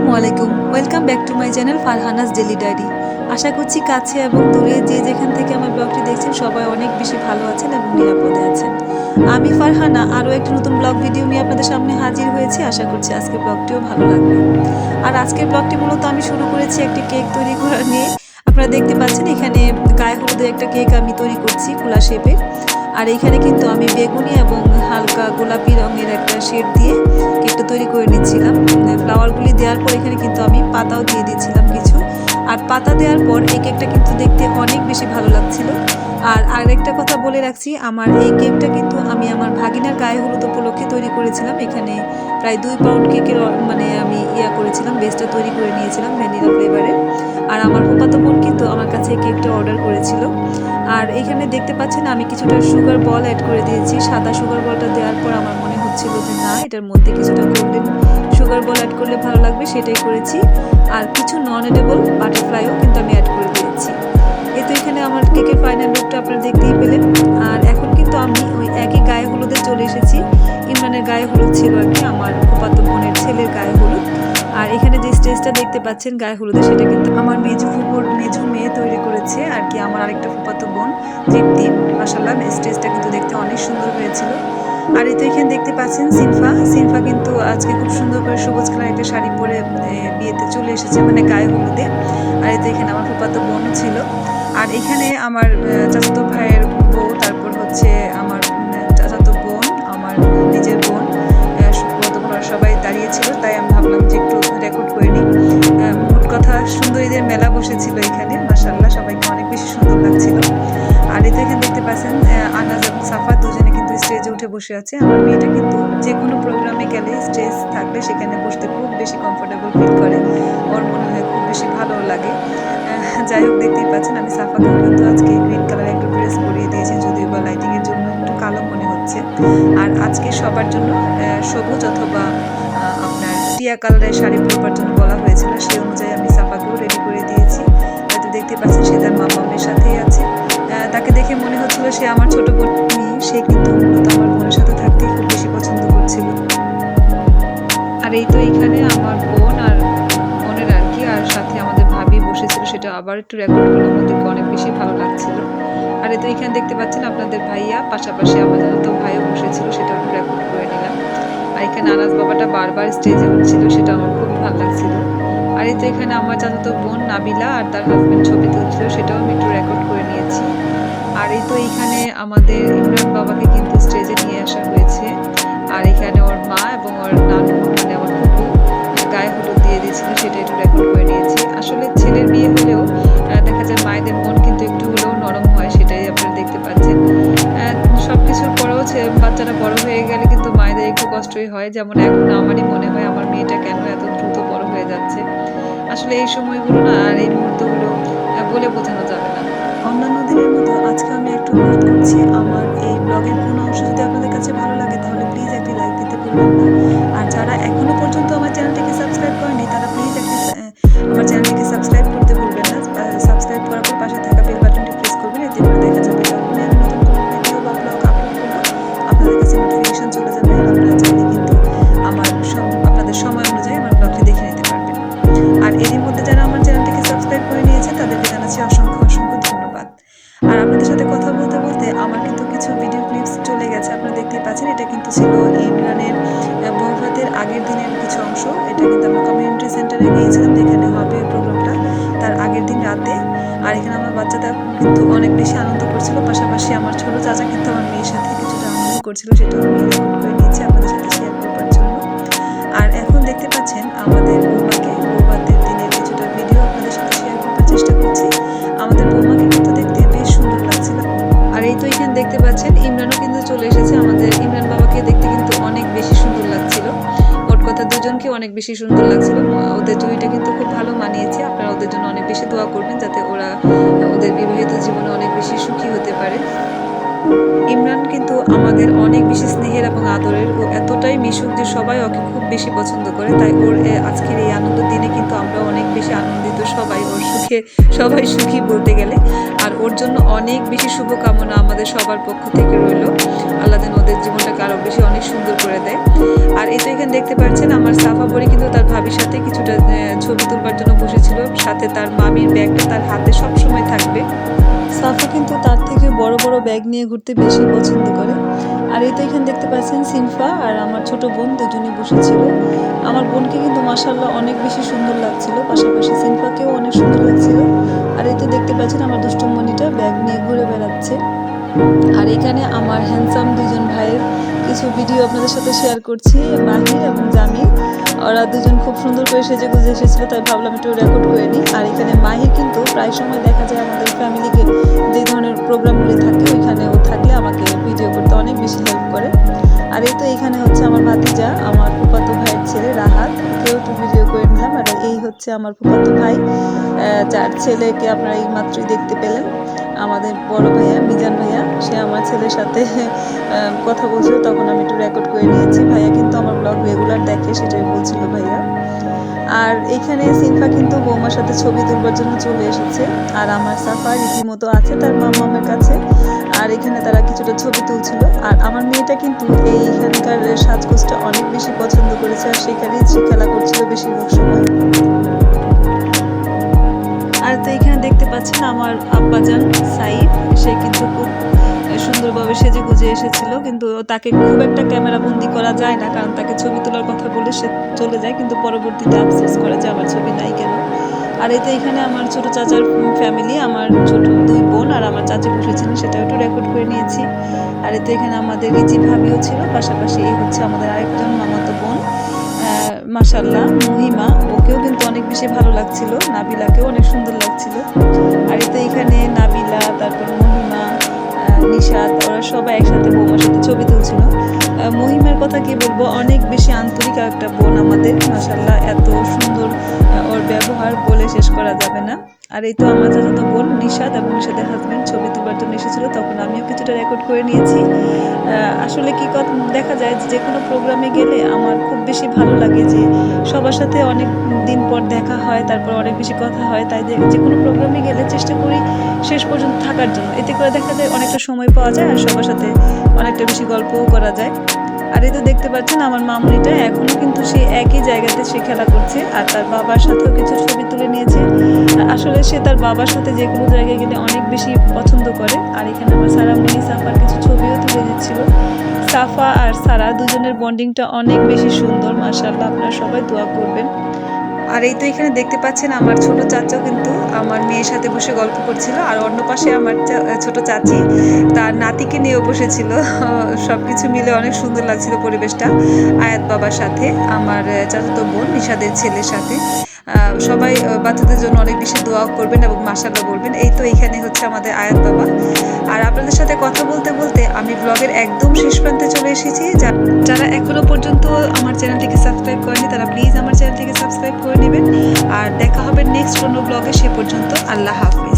আসসালামু আলাইকুম, welcome back to my channel Farhana's daily diary. আশা করছি কাছে এবং দূরে যে যেখান থেকে আমার ব্লগটি দেখছেন সবাই অনেক বেশি ভালো আছেন এবং নিরাপদে আছেন। আমি ফারহানা আরও একটা নতুন ব্লগ ভিডিও নিয়ে আপনাদের সামনে হাজির হয়েছি। আশা করছি আজকের ব্লগটিও ভালো লাগবে। আর আজকের ব্লগটি মূলত আমি শুরু করেছি একটি কেক তৈরি করা নিয়ে। আপনারা দেখতে পাচ্ছেন এখানে গায়ে হলুদের একটা কেক আমি তৈরি করছি খোলা শেপের। আর এখানে কিন্তু আমি বেগুনি এবং হালকা গোলাপি রঙের একটা শেড দিয়ে কেকটা তৈরি করে নিচ্ছিলাম। ফ্লাওয়ারগুলি দেওয়ার পর এখানে কিন্তু আমি পাতাও দিয়ে দিয়েছিলাম কিছু। আর পাতা দেওয়ার পর এই কেকটা কিন্তু দেখতে অনেক বেশি ভালো লাগছিল। আর আরেকটা কথা বলে রাখছি, আমার এই কেকটা কিন্তু আমি আমার ভাগিনার গায়ে হলুদ উপলক্ষে তৈরি করেছিলাম। এখানে প্রায় 2 পাউন্ড কেকের আমি করেছিলাম, বেসটা তৈরি করে নিয়েছিলাম ভ্যানিলা ফ্লেভারের। আর আমার ফুফাতো বোন কিন্তু আমার কাছে কেকটা অর্ডার করেছিল। আর এখানে দেখতে পাচ্ছেন আমি কিছুটা সুগার বল অ্যাড করে দিয়েছি। সাদা সুগার বলটা দেওয়ার পর আমার মনে হচ্ছিল যে না, এটার মধ্যে কিছুটা গোল্ডেন সুগার বল অ্যাড করলে ভালো লাগবে, সেটাই করেছি। আর কিছু নন এডেবল বাটারফ্লাইও কিন্তু আমি অ্যাড করে দিয়েছি। এই তো এখানে আমার কেকের ফাইনাল লুকটা আপনারা দেখতেই পেলেন। আর এখন কিন্তু আমি ওই একই গায়ে হলুদে চলে এসেছি। ইমরানের গায়ে হলুদ ছিল আর কি, আমার ফুফাতো বোনের ছেলের গায়ে হলুদ। আর এখানে যে স্টেজটা দেখতে পাচ্ছেন গায়ে হলুদে, সেটা কিন্তু আমার মেজু মেয়ে তৈরি করেছে আর কি, আমার আরেকটা ফুফাতো বোন তৃপ্তি। মাশাআল্লাহ স্টেজটা কিন্তু দেখতে অনেক সুন্দর হয়েছিল। আর এই তো এখানে দেখতে পাচ্ছেন সিনফা কিন্তু আজকে খুব সুন্দর করে সবুজ কালার একটা শাড়ি পরে বিয়েতে চলে এসেছে, মানে গায়ে হলুদে। আর এই তো এখানে আমার ফুফাতো বোনও ছিল। আর এখানে আমার চাচাতো ভাইয়ের বউ, তারপর হচ্ছে আমার চাচাতো বোন, আমার নিজের বোন, সবাই দাঁড়িয়েছিল। তাই আমি ভাবলাম যে একটু রেকর্ড করে নিই। মোট কথা সুন্দরীদের মেলা বসেছিল এখানে। মাশাআল্লাহ সবাইকে অনেক বেশি সুন্দর লাগছিল। আর এই তো এখানে দেখতে পাচ্ছেন আনাজ এবং সাফা দুজনে কিন্তু স্টেজে উঠে বসে আছে। আমার মেয়েটা কিন্তু যে কোনো প্রোগ্রামে গেলে স্টেজ থাকলে সেখানে বসতে খুব বেশি কমফোর্টেবল ফিল করে, ওর মনে হয় খুব বেশি ভালো লাগে। যাই হোক, দেখতেই পাচ্ছেন আমি সাফাকে কিন্তু আজকে গ্রিন কালার একটু ড্রেস পরিয়ে দিয়েছি, যদিও বা লাইটিংয়ের জন্য একটু কালো মনে হচ্ছে। আর আজকে সবার জন্য সবুজ অথবা আপনার টিয়া কালারের শাড়ি পরবার জন্য বলা হয়েছিল, সেই অনুযায়ী আমি সাফাকেও রেডি করে দিয়েছি। হয়তো দেখতে পাচ্ছেন সে তার মামামের সাথেই আছে। তাকে দেখে মনে হচ্ছিল সে আমার ছোট বোন মেয়ে, সে কিন্তু মূলত আমার বোনের সাথে থাকতেই খুব বেশি পছন্দ করছিল। আর এই তো এখানে আমার বোন আর বোনের আর কি, আর সাথে আমাদের ভাবি বসেছিল, সেটা আবার একটু রেকর্ড করলে আমাদেরকে অনেক বেশি ভালো লাগছিল। আর এই তো এখানে দেখতে পাচ্ছেন আপনাদের ভাইয়া, পাশাপাশি আমাদের তো ভাইও বসেছিল, সেটাও একটু রেকর্ড করে নিলাম। আর এখানে আনাজ বাবাটা বারবার স্টেজে উঠছিল, সেটা আমার খুবই ভালো লাগছিল। আর এই তো এখানে আমার চাচাতো বোন নাবিলা আর তার হাজবেন্ড ছবি তুলছিল, সেটাও আমি একটু রেকর্ড করে নিয়েছি। আর এই তো এইখানে আমাদের ইমরান বাবাকে কিন্তু স্টেজে নিয়ে আসা হয়েছে। আর এখানে ওর মা এবং ওর নানু, মানে আমার ফুপু, গায়ে হলুদ দিয়ে দিয়েছিল, সেটা একটু রেকর্ড করে নিয়েছি। আসলে ছেলের বিয়ে হলেও দেখা যায় মায়েদের মন কিন্তু একটু হলেও নরম হয়, সেটাই আপনারা দেখতে পাচ্ছেন। সবকিছুর পরেও বাচ্চারা বড় হয়ে গেলে কিন্তু মায়েদের একটু কষ্টই হয়। যেমন এখন আমারই মনে হয় আমার মেয়েটা কেন এত দ্রুত বড় হয়ে যাচ্ছে। আসলে এই সময়গুলো না আর এই মুহূর্তগুলো বলে বোঝানো যাবে না। অন্যান্য দিনের মতো আজকে আমি একটু অনুরোধ করছি, আমার এই ব্লগের কোনো অংশ যদি আপনাদের কাছে ভালো লাগে তাহলে প্লিজ একটি লাইক দিতে ভুলবেন না। আর যারা এখনো পর্যন্ত আমার চ্যানেলটিকে সাবস্ক্রাইব করেনি তারা প্লিজ আমার চ্যানেলটিকে সাবস্ক্রাইব করতে ভুলবেন না। সাবস্ক্রাইব করার পর পাশে থাকা বেল বাটনটি প্রেস করবেন, এতে করে দেখা যাবে যখনই আমি নতুন কোনো ভিডিও বা ব্লগ আপলোড করব আপনাদের কাছে নোটিফিকেশন চলে যাবে। আর আপনারা চাইলে কিন্তু আপনাদের সময় অনুযায়ী আমার ব্লগটি দেখে নিতে পারবেন। আর এরই মধ্যে যারা আমার চ্যানেলটিকে সাবস্ক্রাইব করে নিয়েছে তাদেরকে জানাচ্ছি অসংখ্য ধন্যবাদ। আর আপনাদের সাথে কথা বলতে বলতে আমার কিন্তু কিছু ভিডিও ক্লিপস চলে গেছে, আপনারা দেখতেই পাচ্ছেন। এটা কিন্তু ছিল ইমরানের বৌভাতের আগের দিনের কিছু অংশ। এটা কিন্তু আমরা কমিউনিটি সেন্টারে গিয়েছিলাম, যেখানে হবে প্রোগ্রামটা তার আগের দিন রাতে। আর এখানে আমার বাচ্চাটা কিন্তু অনেক বেশি আনন্দ করছিল, পাশাপাশি আমার ছোট চাচা কিন্তু আমার মেয়ের সাথে কিছুটা আনন্দ করছিল, সেটাও আমি রেকর্ড করে নিয়েছি আপনাদের সাথে শেয়ার করবার জন্য। আর এখন দেখতে পাচ্ছেন আমাদের বৌভাতের দিনের কিছুটা ভিডিও আপনাদের সাথে শেয়ার করবার চেষ্টা করছি। আমাদের বৌমাকে কিন্তু দেখতে বেশ সুন্দর লাগছিল। আর এই তো এখানে দেখতে পাচ্ছেন ইমরানও কিন্তু চলে এসেছে। আমাদের ইমরান বাবাকে দেখতে কিন্তু অনেক বেশি সুন্দর লাগছিল। মোট কথা দুজনকে অনেক বেশি সুন্দর লাগছিল। ওদের জুড়িটা কিন্তু খুব ভালো মানিয়েছে। আপনারা ওদের জন্য অনেক বেশি দোয়া করবেন, যাতে ওরা ওদের বিবাহিত জীবনে অনেক বেশি সুখী হতে পারে। ইমরান কিন্তু আমাদের অনেক বেশি স্নেহের এবং আদরের। ও এতটাই মিশুক যে সবাই ওকে খুব বেশি পছন্দ করে। তাই ওর আজকের এই আনন্দের দিনে কিন্তু আমরা অনেক বেশি আনন্দিত সবাই ওর সুখে আজকে সবাই সুখী বলতে গেলে। আর ওর জন্য অনেক বেশি শুভকামনা আমাদের সবার পক্ষ থেকে রইল। আল্লাহ যেন ওদের জীবনটাকে আরও বেশি অনেক সুন্দর করে দেয়। আর এই তো এখানে দেখতে পাচ্ছেন আমার সাফা পরি কিন্তু তার ভাবির সাথে কিছুটা ছবি তুলবার জন্য বসেছিল, সাথে তার মামির ব্যাগটা তার হাতে সব সময় থাকবে। সাফা কিন্তু তার থেকে বড় বড় ব্যাগ নিয়ে ঘুরতে বেশি পছন্দ করে। আর এই তো এখানে দেখতে পাচ্ছেন সিনফা আর আমার ছোট বোন দুজনেই বসেছিল। আমার বোনকে কিন্তু মাশাআল্লাহ অনেক বেশি সুন্দর লাগছিল, পাশাপাশি সিনফাকেও অনেক সুন্দর লাগছিল। আর এই তো দেখতে পাচ্ছেন আমার দুষ্টুমণিটা ব্যাগ নিয়ে ঘুরে বেড়াচ্ছে। আর এখানে আমার হ্যান্ডসাম দুজন ভাইয়ের কিছু ভিডিও আপনাদের সাথে শেয়ার করছি, মাহির এবং জামিল। ওরা দুজন খুব সুন্দর করে সেজে গুজে এসেছিল, তাই ভাবলাম একটু রেকর্ড করে নিই। আর এখানে মাহির কিন্তু প্রায় সময় দেখা যায় আমাদের ফ্যামিলিকে যে ধরনের প্রোগ্রামগুলি থাকে ওইখানে ও থাকলে আমাকে ভিডিও করতে অনেক বেশি হেল্প করে। আর এই তো এখানে হচ্ছে আমার ভাতিজা, আমার ফুফাতো ভাইয়ের ছেলে রাহাত, কেউ একটু ভিডিও করে নিলাম। আর এই হচ্ছে আমার ফুফাতো ভাই, যার ছেলেকে আপনারা এই মাত্রই দেখতে পেলেন, আমাদের বড় ভাইয়া মিজান ভাইয়া। সে আমার ছেলের সাথে কথা বলছিল, তখন আমি একটু রেকর্ড করে নিয়েছি। ভাইয়া কিন্তু আমার ব্লগ রেগুলার দেখে, সেটাই বলছিল ভাইয়া। আর এখানে সিনফা কিন্তু বৌমার সাথে ছবি তুলবার জন্য চলে এসেছে। আর আমার সাফা রীতিমতো আছে তার মামামের কাছে। আর এখানে তারা কিছুটা ছবি তুলছিল। আর আমার মেয়েটা কিন্তু এইখানকার সাজগোজটা অনেক বেশি পছন্দ করেছে, আর সেখানেই সে খেলা করছিল বেশিরভাগ সময়। আর তো এখানে দেখতে পাচ্ছেন আমার আব্বাজান সাইফ, সে কিন্তু খুব সুন্দরভাবে সেজে গুজে এসেছিল, কিন্তু তাকে খুব একটা ক্যামেরা বন্দি করা যায় না, কারণ তাকে ছবি তোলার কথা বলে সে চলে যায়, কিন্তু পরবর্তীতে আফসোস করে যে আমার ছবি নাই কেন। আর এই তো এখানে আমার ছোট চাচার ফ্যামিলি, আমার ছোট দুই বোন আর আমার চাচি বসেছিলেন, সেটাও একটু রেকর্ড করে নিয়েছি। আর এই তো এখানে আমাদের রিচি ভাবিও ছিল, পাশাপাশি এই হচ্ছে আমাদের আরেকজন মামাতো বোন মাশাআল্লাহ মহিমা, ওকেও কিন্তু অনেক বেশি ভালো লাগছিল, নাবিলাকেও অনেক সুন্দর লাগছিল। আর এই তো এখানে নাবিলা, তারপর মহিমা, নিশাত, ওরা সবাই একসাথে বৌমার সাথে ছবি তুলছিল। মহিমার কথা কি বলবো, অনেক বেশি আন্তরিক একটা বোন আমাদের, মাশাআল্লাহ এত সুন্দর ওর ব্যবহার বলে শেষ করা যাবে না। আর এই তো আমার চাচাতো বোন নিশাত এবং নিশাতের হাজব্যান্ড ছবি তুলবার জন্য এসেছিল, তখন আমিও কিছুটা রেকর্ড করে নিয়েছি। আসলে কি কথা দেখা যায় যে কোনো প্রোগ্রামে গেলে আমার খুব বেশি ভালো লাগে যে সবার সাথে অনেক দিন পর দেখা হয়, তারপর অনেক বেশি কথা হয়, তাই যে কোনো প্রোগ্রামে গেলে চেষ্টা করি শেষ পর্যন্ত থাকার জন্য। এতে করে দেখা যায় অনেকটা সময় পাওয়া যায় আর সবার সাথে অনেকটা বেশি গল্পও করা যায়। আর এই তো দেখতে পাচ্ছেন আমার মামুনিটা এখনো কিন্তু সে একই জায়গাতে সে খেলা করছে, আর তার বাবার সাথেও কিছু ছবি তুলে নিয়েছে। আসলে সে তার বাবার সাথে যে কোনো জায়গায় গেলে অনেক বেশি পছন্দ করে। আর এখানে আমার সারামণি সাফার কিছু ছবিও তুলে দিচ্ছিল। সাফা আর সারা দুজনের বন্ডিংটা অনেক বেশি সুন্দর, মাশাআল্লাহ, আপনারা সবাই দোয়া করবেন। আর এই তো এখানে দেখতে পাচ্ছেন আমার ছোট চাচাও কিন্তু আমার মেয়ের সাথে বসে গল্প করছিল, আর অন্য পাশে আমার ছোট চাচি তার নাতিকে নিয়েও বসেছিল। সব কিছু মিলে অনেক সুন্দর লাগছিল পরিবেশটা। আয়াত বাবার সাথে আমার চাচাতো বোন নিশাদের ছেলের সাথে সবাই বাচ্চাদের জন্য অনেক বেশি দোয়া করবেন এবং মাশাআল্লাহ বলবেন। এই তো এইখানে হচ্ছে আমাদের আয়াত বাবা। আর আপনাদের সাথে কথা বলতে বলতে আমি ব্লগের একদম শেষ প্রান্তে চলে এসেছি। যারা এখনো পর্যন্ত আমার চ্যানেলটিকে সাবস্ক্রাইব করেনি তারা প্লিজ আমার চ্যানেলটিকে সাবস্ক্রাইব করে নেবেন। আর দেখা হবে নেক্সট কোনো ব্লগে, সে পর্যন্ত আল্লাহ হাফেজ।